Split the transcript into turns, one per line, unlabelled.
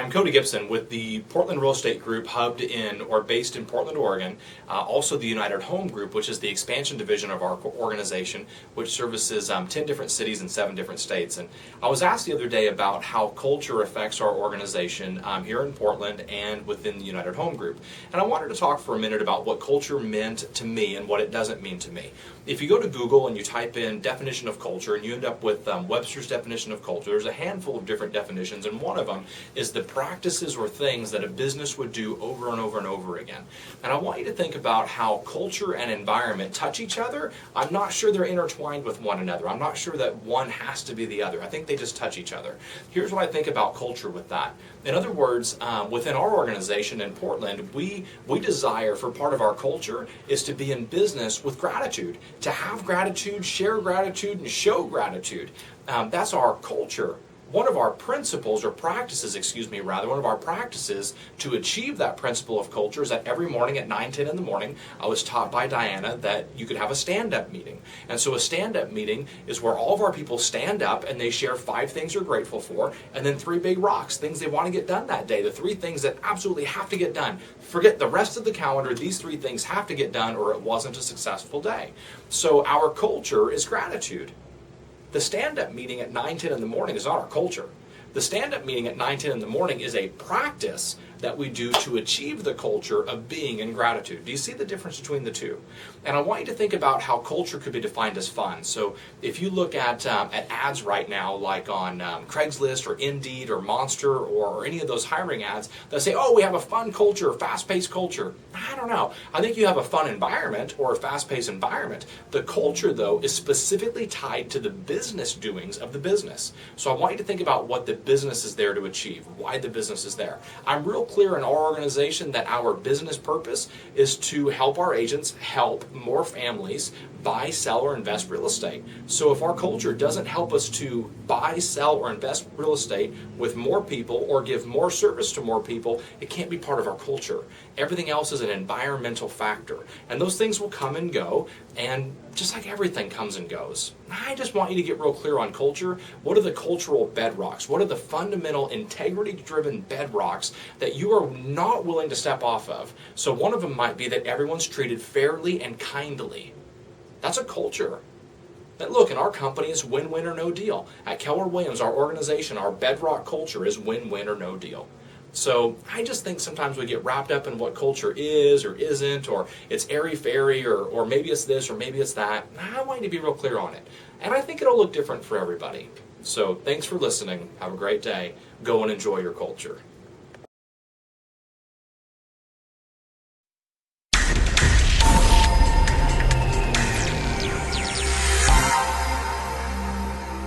I'm Cody Gibson with the Portland Real Estate Group, hubbed in or based in Portland, Oregon. Also the United Home Group, which is the expansion division of our organization, which services 10 different cities in 7 different states. And I was asked the other day about how culture affects our organization here in Portland and within the United Home Group. And I wanted to talk for a minute about what culture meant to me and what it doesn't mean to me. If you go to Google and you type in definition of culture and you end up with Webster's definition of culture, there's a handful of different definitions, and one of them is the practices or things that a business would do over and over and over again. And I want you to think about how culture and environment touch each other. I'm not sure they're intertwined with one another. I'm not sure that one has to be the other. I think they just touch each other. Here's what I think about culture with that. In other words, within our organization in Portland, we desire for part of our culture is to be in business with gratitude, to have gratitude, share gratitude, and show gratitude. That's our culture. One of our principles or practices, one of our practices to achieve that principle of culture is that every morning at 9:10 in the morning, I was taught by Diana that you could have a stand-up meeting. And so a stand-up meeting is where all of our people stand up and they share 5 things they're grateful for, and then 3 big rocks, things they want to get done that day, the 3 things that absolutely have to get done. Forget the rest of the calendar, these 3 things have to get done or it wasn't a successful day. So our culture is gratitude. The stand-up meeting at 9:10 in the morning is not our culture. The stand-up meeting at 9:10 in the morning is a practice that we do to achieve the culture of being in gratitude. Do you see the difference between the two? And I want you to think about how culture could be defined as fun. So if you look at ads right now, like on Craigslist or Indeed or Monster or any of those hiring ads, they'll say, oh, we have a fun culture, fast-paced culture. I don't know. I think you have a fun environment or a fast-paced environment. The culture, though, is specifically tied to the business doings of the business. So I want you to think about what the business is there to achieve, why the business is there. I'm real clear in our organization that our business purpose is to help our agents help more families buy, sell, or invest real estate. So if our culture doesn't help us to buy, sell, or invest real estate with more people or give more service to more people, it can't be part of our culture. Everything else is an environmental factor. And those things will come and go, and just like everything comes and goes. I just want you to get real clear on culture. What are the cultural bedrocks? What are the fundamental integrity-driven bedrocks that you are not willing to step off of? So one of them might be that everyone's treated fairly and kindly. That's a culture. That look, in our company, it's win-win or no deal. At Keller Williams, our organization, our bedrock culture is win-win or no deal. So I just think sometimes we get wrapped up in what culture is or isn't, or it's airy-fairy, or maybe it's this or maybe it's that. I want you to be real clear on it. And I think it'll look different for everybody. So thanks for listening. Have a great day. Go and enjoy your culture.